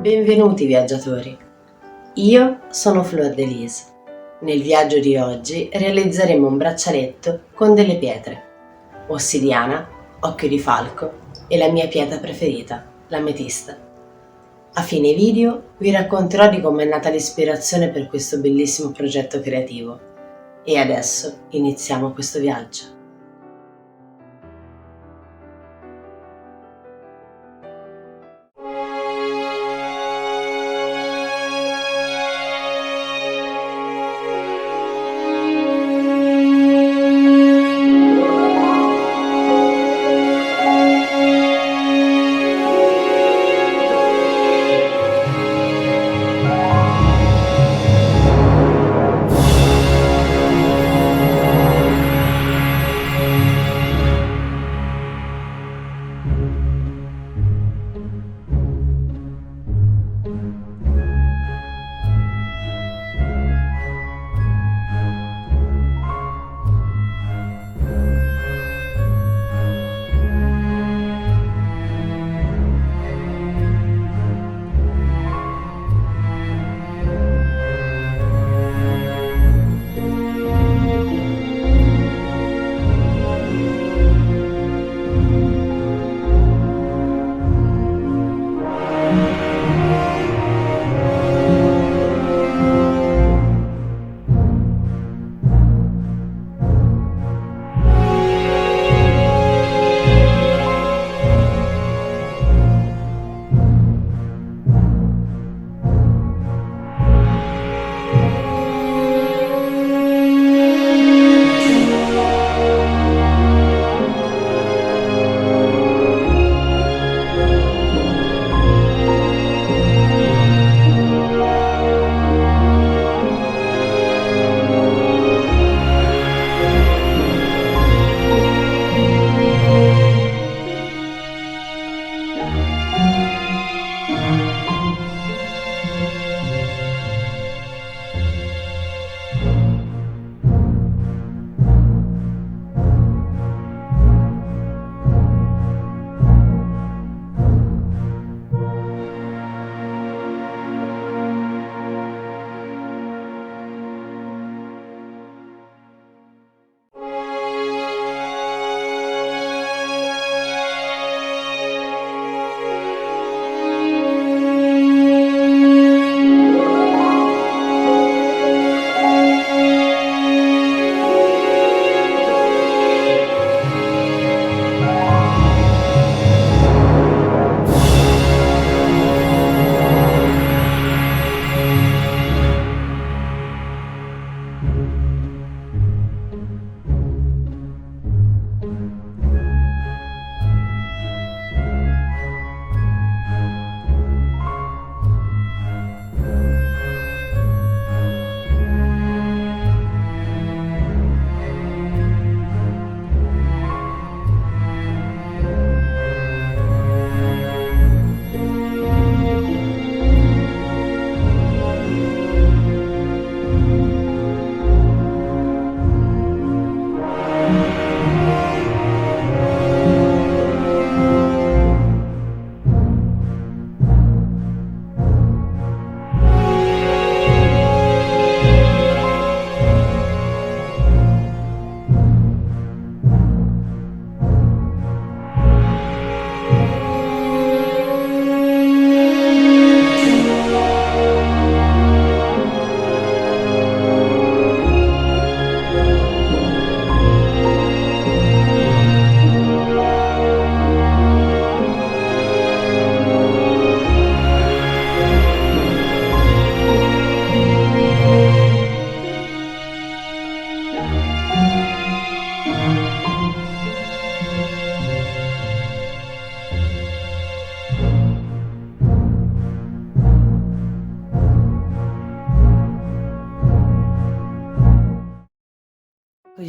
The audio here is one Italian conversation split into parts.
Benvenuti viaggiatori, io sono Fleur de Lis. Nel viaggio di oggi realizzeremo un braccialetto con delle pietre, ossidiana, occhio di falco e la mia pietra preferita, l'ametista. A fine video vi racconterò di come è nata l'ispirazione per questo bellissimo progetto creativo e adesso iniziamo questo viaggio.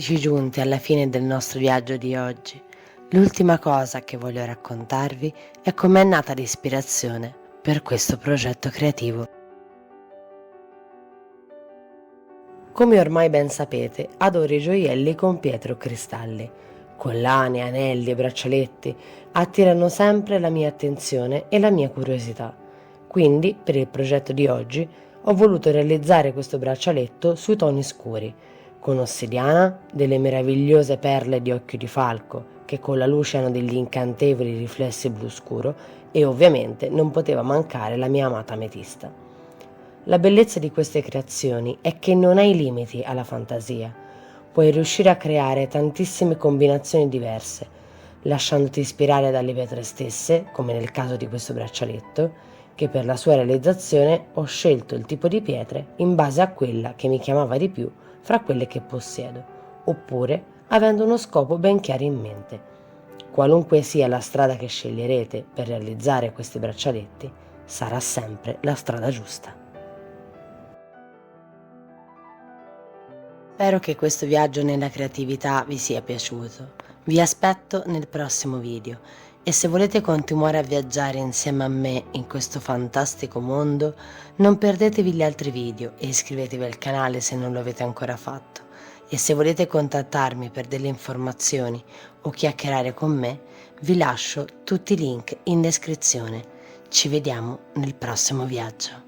Eccoci giunti alla fine del nostro viaggio di oggi. L'ultima cosa che voglio raccontarvi è com'è nata l'ispirazione per questo progetto creativo. Come ormai ben sapete, adoro i gioielli con pietre o cristalli. Collane, anelli e braccialetti attirano sempre la mia attenzione e la mia curiosità. Quindi, per il progetto di oggi, ho voluto realizzare questo braccialetto sui toni scuri, con ossidiana, delle meravigliose perle di occhio di falco, che con la luce hanno degli incantevoli riflessi blu scuro, e ovviamente non poteva mancare la mia amata ametista. La bellezza di queste creazioni è che non hai limiti alla fantasia. Puoi riuscire a creare tantissime combinazioni diverse, lasciandoti ispirare dalle pietre stesse, come nel caso di questo braccialetto, che per la sua realizzazione ho scelto il tipo di pietre in base a quella che mi chiamava di più fra quelle che possiedo, oppure avendo uno scopo ben chiaro in mente. Qualunque sia la strada che sceglierete per realizzare questi braccialetti, sarà sempre la strada giusta. Spero che questo viaggio nella creatività vi sia piaciuto. Vi aspetto nel prossimo video e se volete continuare a viaggiare insieme a me in questo fantastico mondo, non perdetevi gli altri video e iscrivetevi al canale se non lo avete ancora fatto. E se volete contattarmi per delle informazioni o chiacchierare con me, vi lascio tutti i link in descrizione. Ci vediamo nel prossimo viaggio.